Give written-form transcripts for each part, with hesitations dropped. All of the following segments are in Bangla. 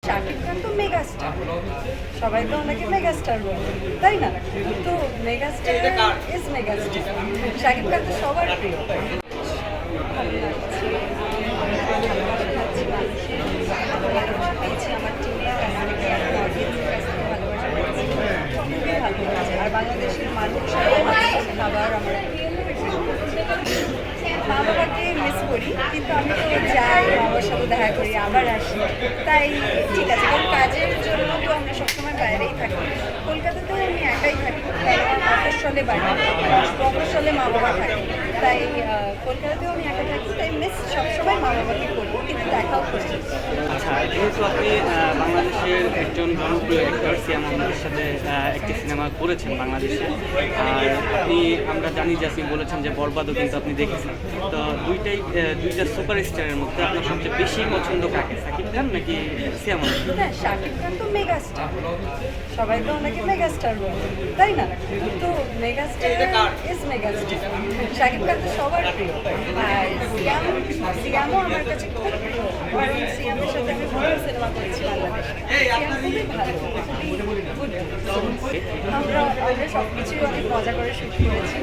শাকিব খান তো মেগাস্টার, সবাই তো ওনাকে মেগাস্টার বলে, তাই না? তো megastar is megastar, Shakib Khan তো সবার প্রিয়। ভালো লাগছে, ভালোবাসা পাচ্ছি মানুষের, ভালোবাসা পেয়েছি আমার টিমের কাছ থেকে, আমার অডিয়েন্সের কাছ থেকে ভালোবাসা পেয়েছি, খুবই ভালো লাগছে। আর বাংলাদেশের মানুষ আমার খাবার আমার মা বাবাকে মিস করি, কিন্তু আমি তো যাই, মা বাবার সাথে দেখা করি, আবার আসি, তাই ঠিক আছে। কারণ কাজের জন্য তো আমরা সবসময় বাইরেই থাকি, কলকাতাতেও আমি একাই থাকি, কারণ মফস্বলে বাড়ি, মফস্বলে মা বাবা থাকে, তাই কলকাতাতেও আমি একা থাকি, তাই মিস সবসময় মা বাবাকে করবো, কিন্তু দেখাও করছি। আচ্ছা, যেহেতু আপনি বাংলাদেশের একজন জনপ্রিয় অ্যাক্টর সিয়াম আহমেদের সাথে একটি সিনেমা করেছেন বাংলাদেশে, আর আমরা জানি যে আপনি বলেছেন যে বরবাদও কিন্তু আপনি দেখেছেন, তো দুইটা সুপারস্টারের মধ্যে আপনার সবচেয়ে বেশি পছন্দ কাকে, শাকিব খান নাকি সিয়াম আহমেদ? হ্যাঁ, শাকিব খান তো মেগাস্টার, সবাই তো ওনাকে মেগাস্টার বলে, তাই না? তো megastar is megastar, Shakib Khan তো সবার প্রিয়। আর সিয়ামও আমার কাছে খুব প্রিয়, কারণ সিয়ামের সাথে আমি ভালো সিনেমা করেছি বাংলাদেশে। সিয়াম খুবই ভালো, খুবই গুড। আমরা সব কিছুই অনেক মজা করে শ্যুট করেছি,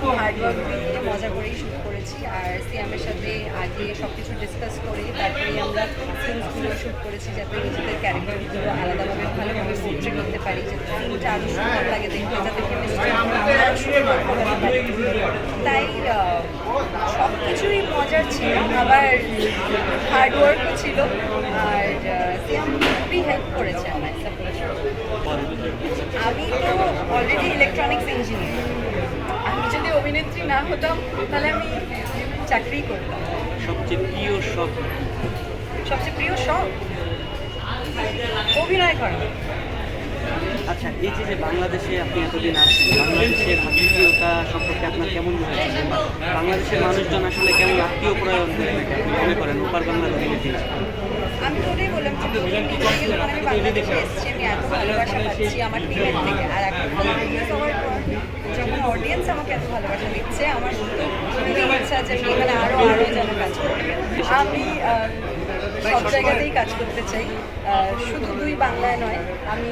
খুব হার্ডওয়ার্ক দিয়ে মজা করেই শ্যুট করেছি। আর সিয়ামের সাথে আগে সব কিছু ডিসকাস করে তারপরেই আমরা সিনসগুলো শ্যুট করেছি, যাতে নিজেদের ক্যারেক্টারগুলো আলাদাভাবে ভালোভাবে পোট্রে করতে পারি, যাতে সিনটা আরও সুন্দর লাগে দেখতে, যাতে কেমিস্ট্রি আরও সুন্দর করাতে পারি। তাই সব কিছুই মজার ছিল, আবার হার্ডওয়ার্কও ছিল। আর সিয়াম খুবই হেল্প করেছে আমায় সাপোর্ট। আমি তো অলরেডি ইলেকট্রনিক্স ইঞ্জিনিয়ার, আমি যদি অভিনেত্রী না হতাম তাহলে আমি চাকরি করতাম। সবচেয়ে প্রিয় শখ? সবচেয়ে প্রিয় শখ অভিনয় করা। আচ্ছা, এই যে বাংলাদেশে আপনি এতদিন আছেন, বাংলাদেশের আত্মীয়তা সম্পর্কে আপনার কেমন মনে হয়? বাংলাদেশের মানুষজন আসলে কেমন আত্মীয় প্রয়োজন করে নাকি আপনি মনে করেন ওপার বাংলার অভিনেত্রী? আমি তো ওটাই বললাম যে আমি বাংলাদেশে এসেছি, আমি এত ভালোবাসা পাচ্ছি আমার টিমের থেকে, আর এখন রিলিজ হওয়ার পর যখন অডিয়েন্স আমাকে এত ভালোবাসা দিচ্ছে, আমার তো খুবই ইচ্ছা যে আমি এখানে আরও যেন কাজ করি। আমি সব জায়গাতেই কাজ করতে চাই, শুধু বাংলায় নয়, আমি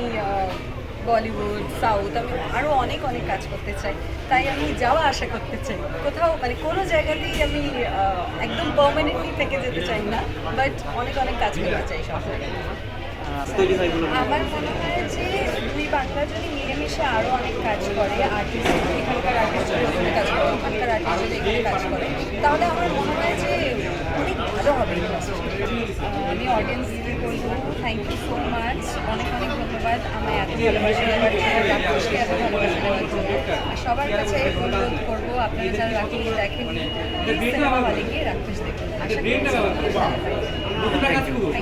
বলিউড, সাউথ, আমি আরও অনেক কাজ করতে চাই। তাই আমি যাওয়া আশা করতে চাই কোথাও, মানে কোনো জায়গাতেই আমি একদম পার্মানেন্টলি থেকে যেতে চাই না, বাট অনেক কাজ করতে চাই সব জায়গায়। আমার মনে হয় যে বাংলা যদি মিলেমিশে আরও অনেক কাজ করে, আর্টিস্ট এখানকার আর্টিস্টরা যদি কাজ করে, ওখানকার আর্টিস্ট যদি এখানে কাজ করে, তাহলে আমার মনে হয় যে অনেক ভালো হবে ইন্ডাস্ট্রি। আমি অডিয়েন্সকে বলবো থ্যাংক ইউ সো মাচ, অনেক ধন্যবাদ আমায় এত ভালোবাসা দেওয়ার জন্য, রাক্ষসকে এত ভালোবাসা দেওয়ার জন্য। আর সবার কাছে অনুরোধ করবো, আপনারা যারা রাক্ষস দেখেননি, সিনেমা হলে গিয়ে রাক্ষস দেখুন, আশা করি ভালো লাগবে।